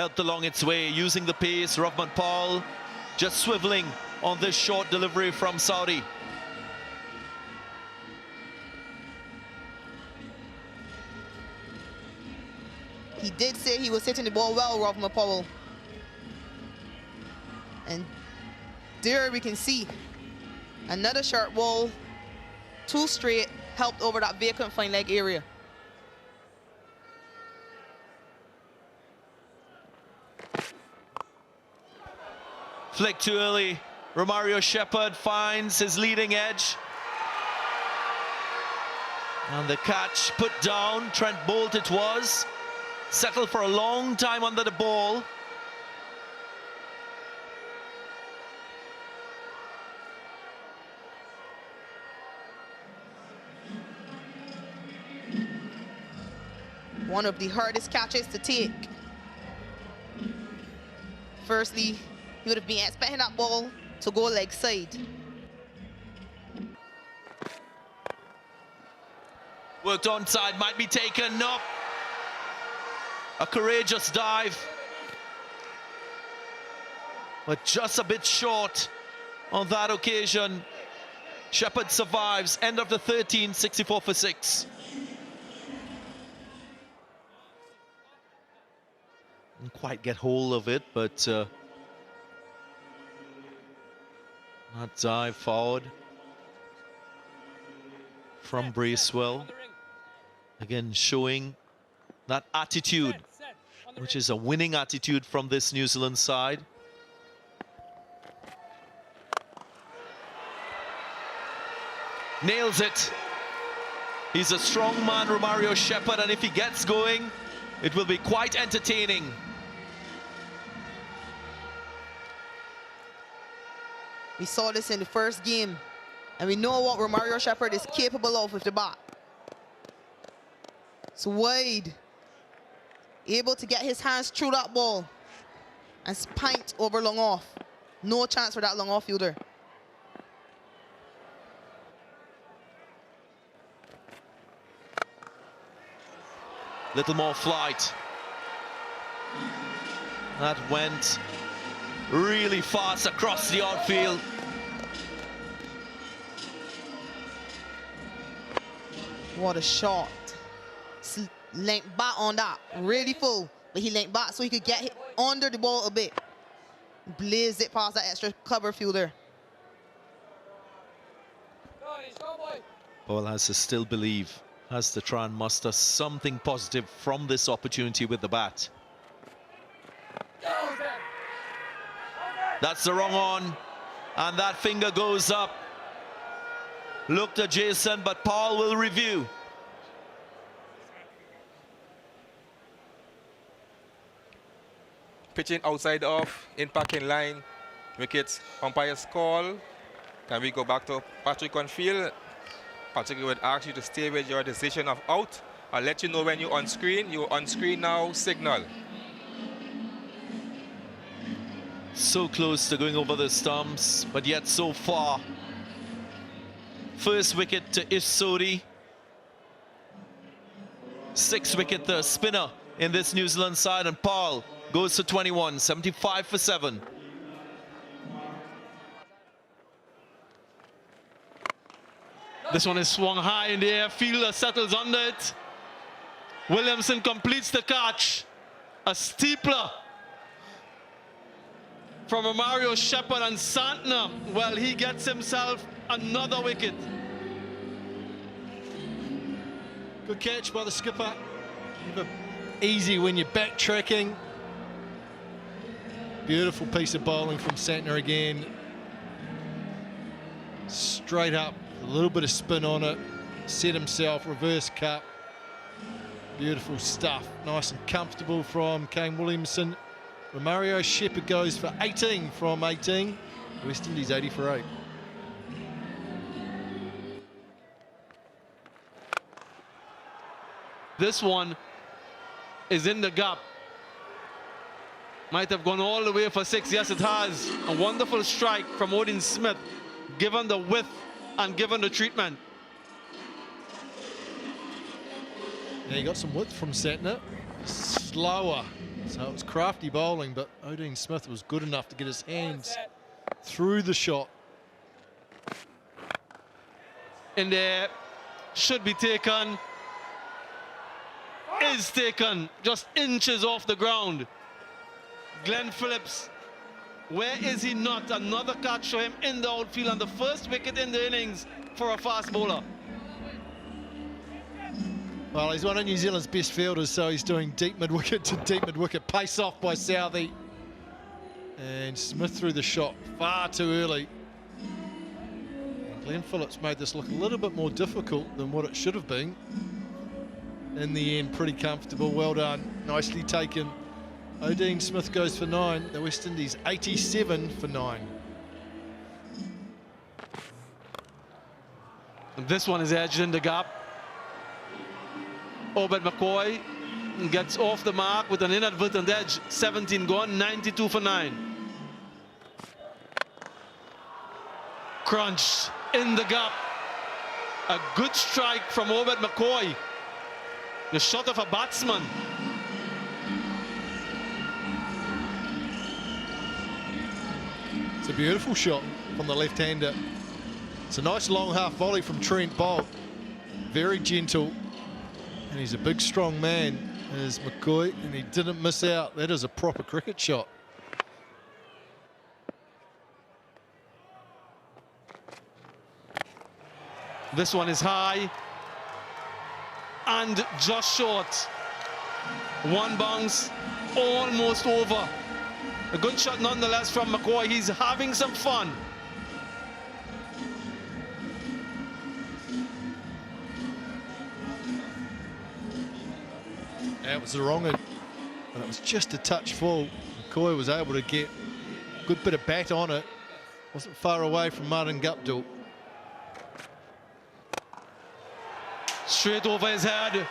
A: helped along its way, using the pace. Rahman Powell just swiveling on this short delivery from Saudi.
F: He did say he was hitting the ball well, Rahman Powell. And there we can see another short ball, 2 straight, helped over that vacant fine leg area.
A: Flick too early. Romario Shepherd finds his leading edge. And the catch put down. Trent Bolt it was. Settled for a long time under the ball.
F: One of the hardest catches to take. Firstly, he would have been expecting that ball to go leg side.
A: Worked onside, might be taken. No. A courageous dive. But just a bit short on that occasion. Shepherd survives. End of the 13, 64 for 6. Didn't quite get hold of it, but that dive forward from Bracewell. Again, showing that attitude, which is a winning attitude from this New Zealand side. Nails it. He's a strong man, Romario Shepherd, and if he gets going, it will be quite entertaining.
F: We saw this in the first game, and we know what Romario Shepherd is capable of with the bat. It's wide, able to get his hands through that ball and pint over long off. No chance for that long off fielder.
A: Little more flight. That went really fast across the outfield.
F: What a shot. Leant back on that, really full, but he leant back so he could get hit under the ball a bit. Blazed it past that extra cover fielder.
A: Powell has to still believe, has to try and muster something positive from this opportunity with the bat. That's the wrong on, and that finger goes up. Looked adjacent, but Powell will review.
D: Pitching outside off, impact in line, wickets, umpire's call. Can we go back to Patrick on field? Patrick would ask you to stay with your decision of out. I'll let you know when you're on screen. You're on screen now, signal.
A: So close to going over the stumps, but yet so far. First wicket to Ish Sodhi. 6th wicket the spinner in this New Zealand side, and Powell goes to 21, 75 for 7.
E: This one is swung high in the air. Fielder settles under it. Williamson completes the catch. A steepler from Romario Shepherd, and Santner, well, he gets himself another wicket.
B: Good catch by the skipper. Never easy when you're backtracking. Beautiful piece of bowling from Santner again. Straight up, a little bit of spin on it. Set himself, reverse cut. Beautiful stuff. Nice and comfortable from Kane Williamson. Romario Shepherd goes for 18 from 18. West Indies 80 for 8.
E: This one is in the gap. Might have gone all the way for 6. Yes, it has. A wonderful strike from Odin Smith, given the width and given the treatment.
B: Yeah, you got some width from Santner. Slower So it was crafty bowling, but Odean Smith was good enough to get his hands through the shot.
E: In there, should be taken. Is taken, just inches off the ground. Glenn Phillips, where is he not? Another catch for him in the outfield on the first wicket in the innings for a fast bowler.
B: Well, he's one of New Zealand's best fielders, so he's doing deep mid-wicket to deep mid-wicket. Pace off by Southey. And Smith threw the shot far too early. And Glenn Phillips made this look a little bit more difficult than what it should have been. In the end, pretty comfortable. Well done. Nicely taken. Odean Smith goes for 9. The West Indies 87 for 9.
E: This one is edged in the gap. Obed McCoy gets off the mark with an inadvertent edge. 17 gone, 92 for 9. Crunch in the gap. A good strike from Obed McCoy. The shot of a batsman.
B: It's a beautiful shot from the left-hander. It's a nice long half volley from Trent Boult. Very gentle. And he's a big, strong man, as McCoy, and he didn't miss out. That is a proper cricket shot.
E: This one is high and just short. One bounce, almost over. A good shot nonetheless from McCoy. He's having some fun.
B: That was the wrong end, and it was just a touch full. McCoy was able to get a good bit of bat on it. Wasn't far away from Martin Guptill.
E: Straight over his head,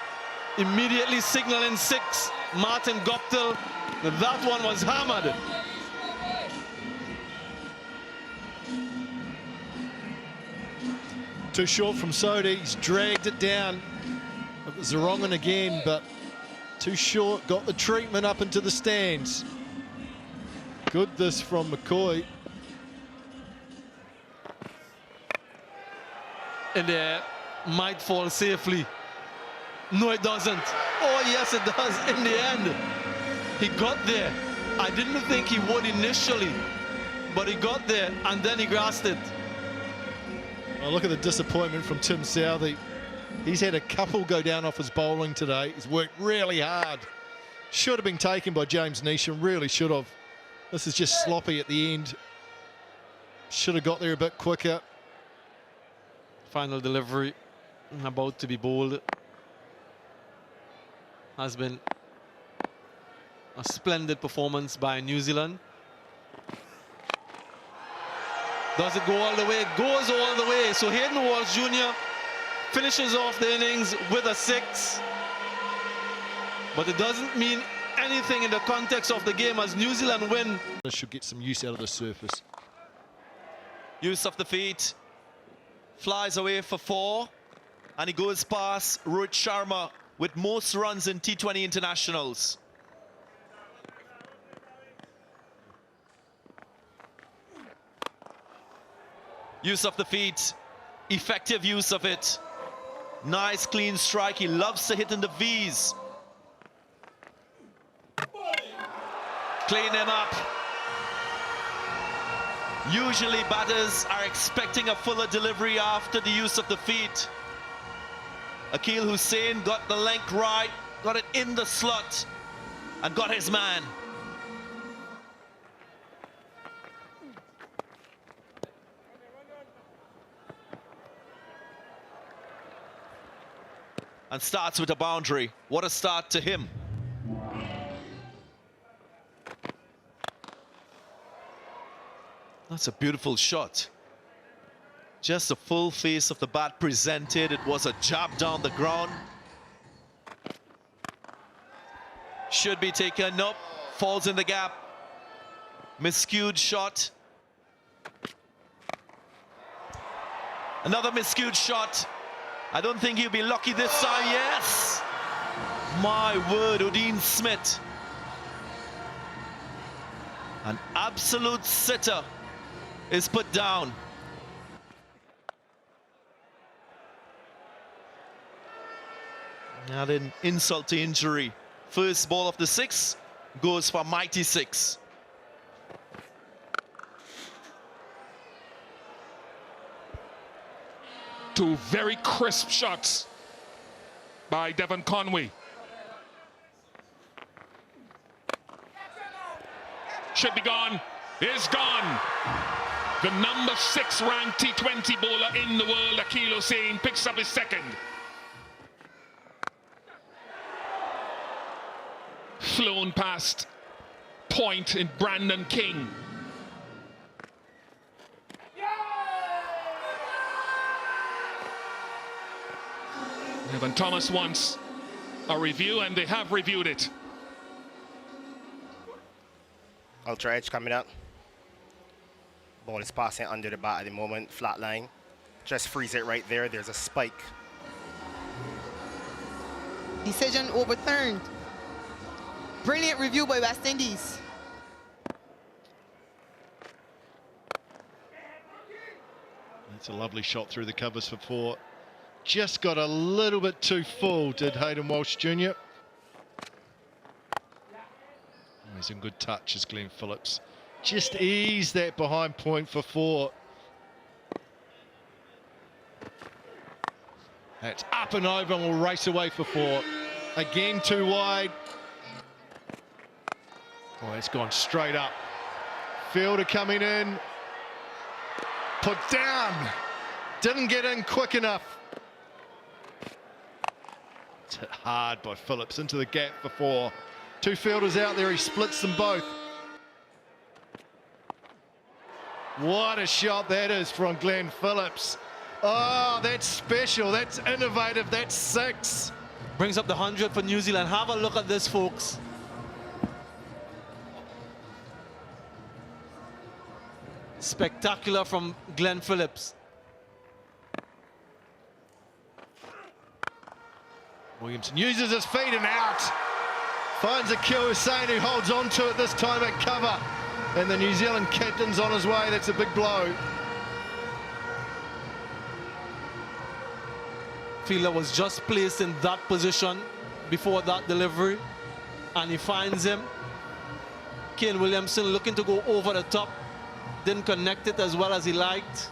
E: immediately signaling 6. Martin Guptill. That one was hammered.
B: Too short from Sodhi. He's dragged it down. It was the wrong one again, but too short. Got the treatment up into the stands. Good this from McCoy.
E: In there, might fall safely. No, it doesn't. Oh, yes, it does in the end. He got there. I didn't think he would initially, but he got there and then he grasped it.
B: Oh, look at the disappointment from Tim Southey. He's had a couple go down off his bowling today. He's worked really hard. Should have been taken by James Neesham, really should have. This is just sloppy at the end. Should have got there a bit quicker.
E: Final delivery, about to be bowled. Has been a splendid performance by New Zealand. Does it go all the way? It goes all the way. So Hayden Walsh Jr. finishes off the innings with a 6. But it doesn't mean anything in the context of the game as New Zealand win.
B: Should get some use out of the surface.
A: Use of the feet. Flies away for 4. And he goes past Rohit Sharma with most runs in T20 Internationals. Use of the feet. Effective use of it. Nice clean strike. He loves to hit in the V's. Clean him up. Usually batters are expecting a fuller delivery after the use of the feet. Akeal Hussain got the length right, got it in the slot, and got his man. And starts with a boundary. What a start to him. That's a beautiful shot. Just the full face of the bat presented. It was a jab down the ground. Should be taken. Nope. Falls in the gap. Miscued shot. Another miscued shot. I don't think he'll be lucky this time. Yes! My word, Odean Smith. An absolute sitter is put down. Now then, insult to injury. First ball of the 6 goes for mighty 6.
C: Two very crisp shots by Devon Conway. Should be gone. Is gone. The number 6 ranked T20 bowler in the world, Akeal Hussain, picks up his second. Flown past point in Brandon King. Evan Thomas wants a review, and they have reviewed it.
G: Ultra edge coming up. Ball is passing under the bat at the moment, flat line. Just freeze it right there. There's a spike.
F: Decision overturned. Brilliant review by West Indies.
B: That's a lovely shot through the covers for 4. Just got a little bit too full, did Hayden Walsh Jr. He's in good touch as Glenn Phillips. Just ease that behind point for 4. That's up and over and will race away for 4. Again, too wide. Oh, it's gone straight up. Fielder coming in. Put down. Didn't get in quick enough. It's hit hard by Phillips into the gap for 4. 2 fielders out there, he splits them both. What a shot that is from Glenn Phillips. Oh, that's special, that's innovative, that's 6.
E: Brings up the 100 for New Zealand. Have a look at this, folks. Spectacular from Glenn Phillips.
B: Williamson uses his feet and out. Finds Akeal Hussain, who holds on to it this time at cover. And the New Zealand captain's on his way. That's a big blow.
E: Fielder was just placed in that position before that delivery, and he finds him. Kane Williamson looking to go over the top. Didn't connect it as well as he liked.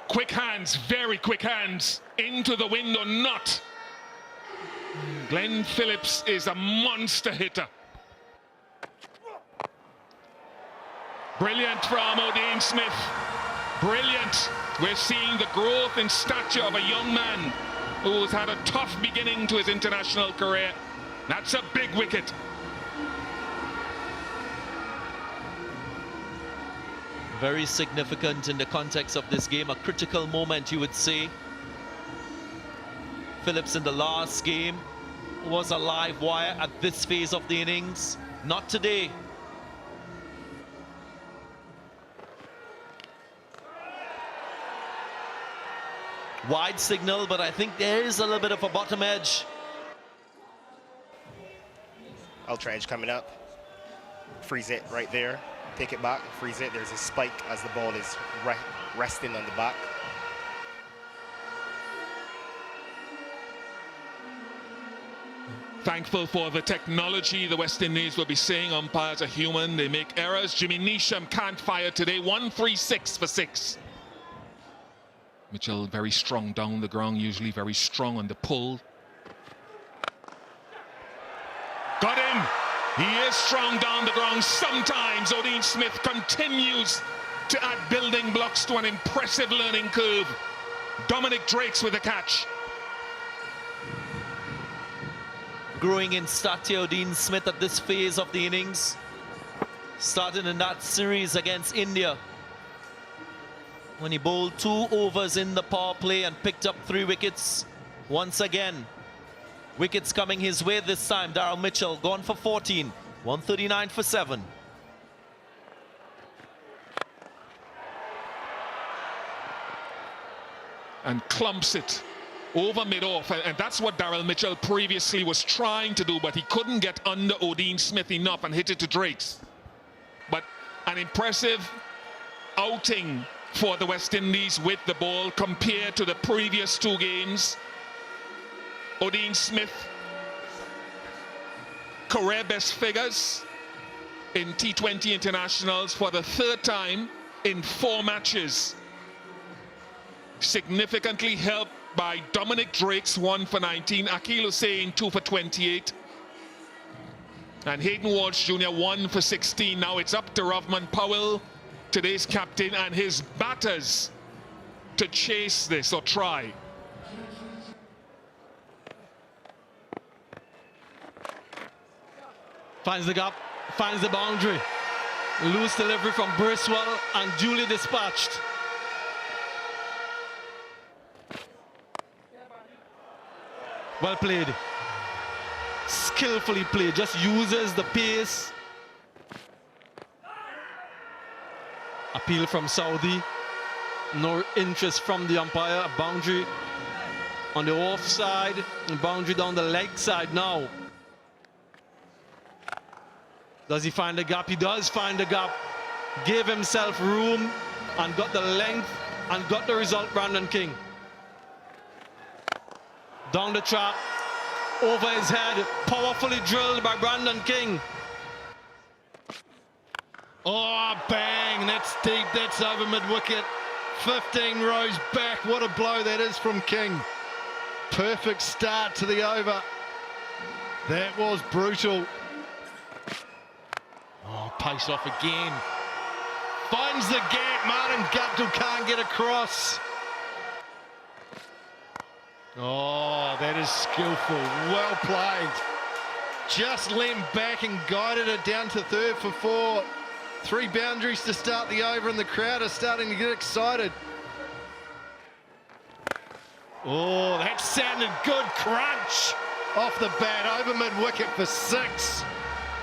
C: Quick hands, very quick hands, into the window, not. Glenn Phillips is a monster hitter. Brilliant from O'Dean Smith. Brilliant. We're seeing the growth in stature of a young man who's had a tough beginning to his international career. That's a big wicket.
A: Very significant in the context of this game, a critical moment, you would say. Phillips in the last game was a live wire at this phase of the innings. Not today. Wide signal, but I think there is a little bit of a bottom edge.
G: Ultra edge coming up. Freeze it right there. Take it back, freeze it. There's a spike as the ball is resting on the back.
C: Thankful for the technology the West Indies will be saying umpires are human. They make errors. Jimmy Neesham can't fire today. 136 for 6. Mitchell very strong down the ground, usually very strong on the pull. Got him. He is strong down the ground. Sometimes O'Dean Smith continues to add building blocks to an impressive learning curve. Dominic Drakes with a catch.
A: Growing in stature, O'Dean Smith at this phase of the innings. Started in that series against India, when he bowled 2 overs in the power play and picked up 3 wickets. Once again, wickets coming his way this time. Darryl Mitchell gone for 14, 139 for 7.
C: And clumps it over mid-off, and that's what Darrell Mitchell previously was trying to do, but he couldn't get under Odean Smith enough and hit it to Drakes. But an impressive outing for the West Indies with the ball compared to the previous 2 games. Odean Smith, career best figures in T20 Internationals for the 3rd time in 4 matches. Significantly helped by Dominic Drake's 1 for 19, Akeal Hussain 2 for 28, and Hayden Walsh Jr. 1 for 16. Now it's up to Rovman Powell, today's captain, and his batters to chase this or try.
E: Finds the gap, finds the boundary. Loose delivery from Briswell and duly dispatched. Well played. Skillfully played. Just uses the pace. Appeal from Saudi. No interest from the umpire. A boundary on the offside. And boundary down the leg side now. Does he find the gap? He does find the gap. Gave himself room and got the length and got the result, Brandon King. Down the track, over his head, powerfully drilled by Brandon King.
B: Oh, bang, that's deep, that's over mid-wicket. 15 rows back, what a blow that is from King. Perfect start to the over. That was brutal. Oh, pace off again. Finds the gap, Martin Guptill can't get across. Oh, that is skillful, well played. Just leaned back and guided it down to 3rd for 4. 3 boundaries to start the over and the crowd are starting to get excited. Oh, that sounded good, crunch off the bat, over mid-wicket for 6.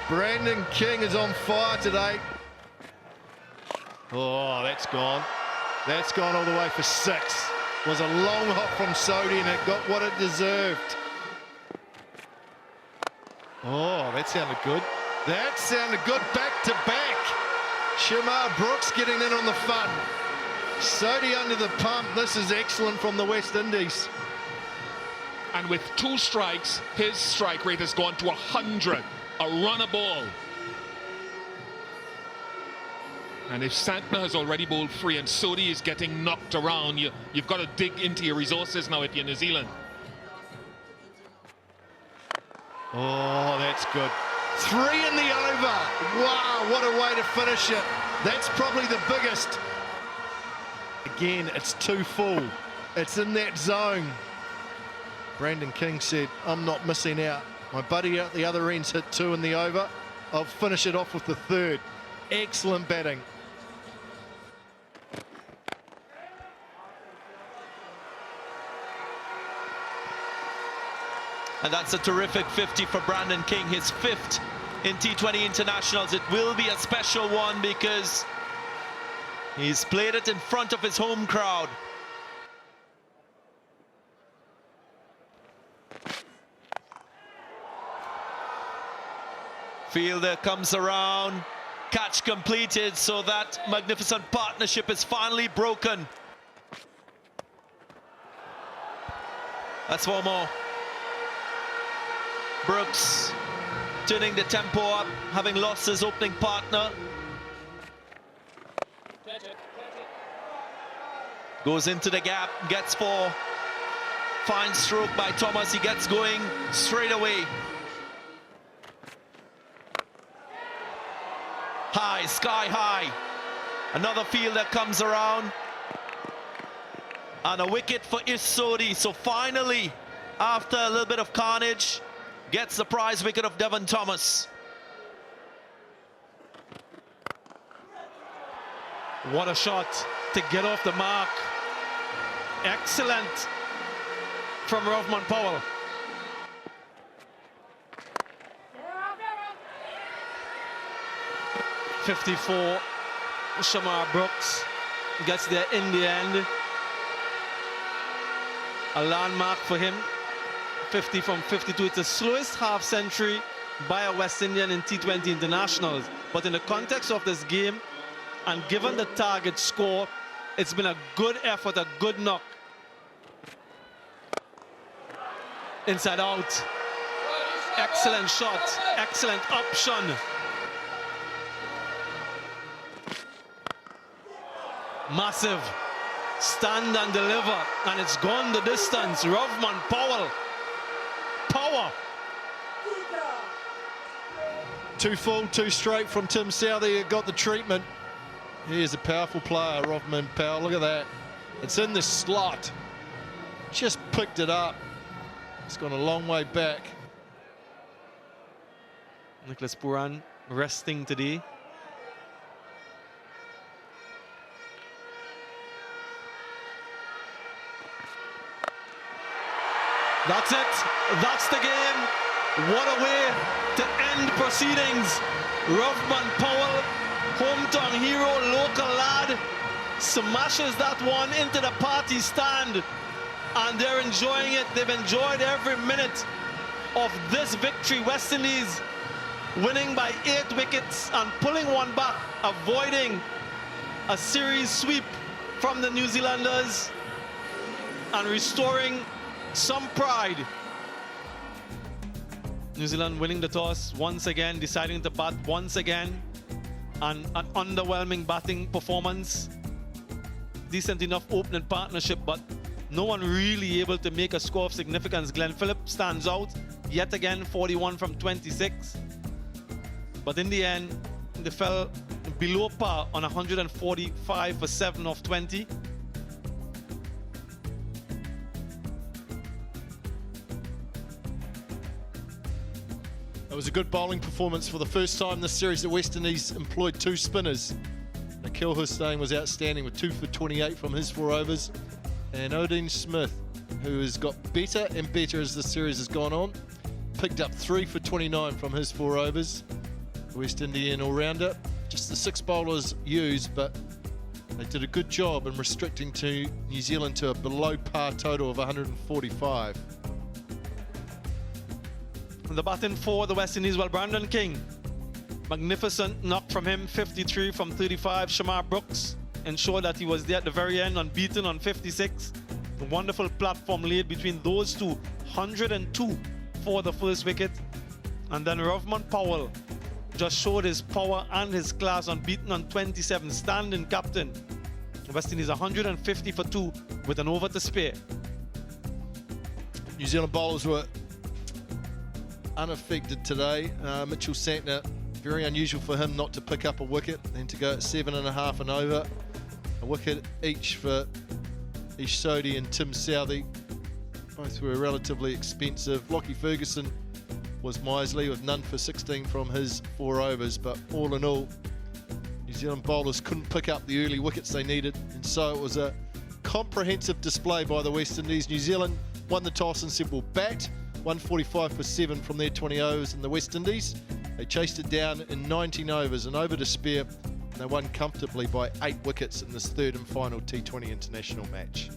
B: Brandon King is on fire today. Oh, that's gone. That's gone all the way for 6. Was a long hop from Sodi and it got what it deserved. Oh, that sounded good. That sounded good, back to back. Shamar Brooks getting in on the fun. Sodi under the pump. This is excellent from the West Indies.
C: And with 2 strikes, his strike rate has gone to 100. A runner ball. And if Santner has already bowled free and Sodi is getting knocked around, you've got to dig into your resources now if you're New Zealand.
B: Oh, that's good. 3 in the over. Wow, what a way to finish it. That's probably the biggest. Again, it's too full. It's in that zone. Brandon King said, I'm not missing out. My buddy out the other end's hit 2 in the over. I'll finish it off with the 3rd. Excellent batting.
A: And that's a terrific 50 for Brandon King, his 5th in T20 Internationals. It will be a special one because he's played it in front of his home crowd. Fielder comes around, catch completed, so that magnificent partnership is finally broken. That's 4 more. Brooks turning the tempo up, having lost his opening partner. Goes into the gap, gets 4. Fine stroke by Thomas, he gets going straight away. High, sky high. Another fielder comes around. And a wicket for Sodi. So finally, after a little bit of carnage, gets the prize wicket of Devon Thomas.
E: What a shot to get off the mark. Excellent from Rovman Powell. .54, Shamar Brooks gets there in the end. A landmark for him. 50 from 52. It's the slowest half century by a West Indian in T20 Internationals. But in the context of this game, and given the target score, it's been a good effort, a good knock. Inside out. Excellent shot, excellent option. Massive. Stand and deliver, and it's gone the distance. Rovman Powell. Power.
B: 2 full, 2 straight from Tim Southey. Got the treatment. He is a powerful player, Rovman Powell. Look at that. It's in the slot. Just picked it up. It's gone a long way back.
E: Nicholas Pooran resting today. That's it. That's the game. What a way to end proceedings. Rovman Powell, hometown hero, local lad, smashes that one into the party stand. And they're enjoying it. They've enjoyed every minute of this victory. West Indies winning by 8 wickets and pulling one back, avoiding a series sweep from the New Zealanders and restoring some pride. New Zealand winning the toss once again, deciding to bat once again, and an underwhelming batting performance. Decent enough opening partnership, but no one really able to make a score of significance. Glenn Phillips stands out yet again, 41 from 26. But in the end, they fell below par on 145 for 7 of 20.
B: It was a good bowling performance for the first time this series. The West Indies employed 2 spinners. Nikhil Hussain was outstanding with 2 for 28 from his 4 overs. And Odin Smith, who has got better and better as the series has gone on, picked up 3 for 29 from his 4 overs. The West Indian all-rounder. Just the 6 bowlers used, but they did a good job in restricting to New Zealand to a below par total of 145.
E: The batting for the West Indies, well, Brandon King, magnificent knock from him, 53 from 35. Shamar Brooks ensured that he was there at the very end, unbeaten on 56. A wonderful platform laid between those two, 102 for the first wicket. And then Rovman Powell just showed his power and his class, unbeaten on 27, standing captain. The West Indies 150 for 2 with an over to spare.
B: New Zealand bowlers were unaffected today. Mitchell Santner, very unusual for him not to pick up a wicket, then to go at 7.5 and over. A wicket each for Ish Sodhi and Tim Southey. Both were relatively expensive. Lockie Ferguson was miserly with none for 16 from his 4 overs, but all in all, New Zealand bowlers couldn't pick up the early wickets they needed, and so it was a comprehensive display by the West Indies. New Zealand won the toss and said we'll bat. 145 for 7 from their 20 overs, and the West Indies, they chased it down in 19 overs, and over to spare, and they won comfortably by 8 wickets in this 3rd and final T20 International match.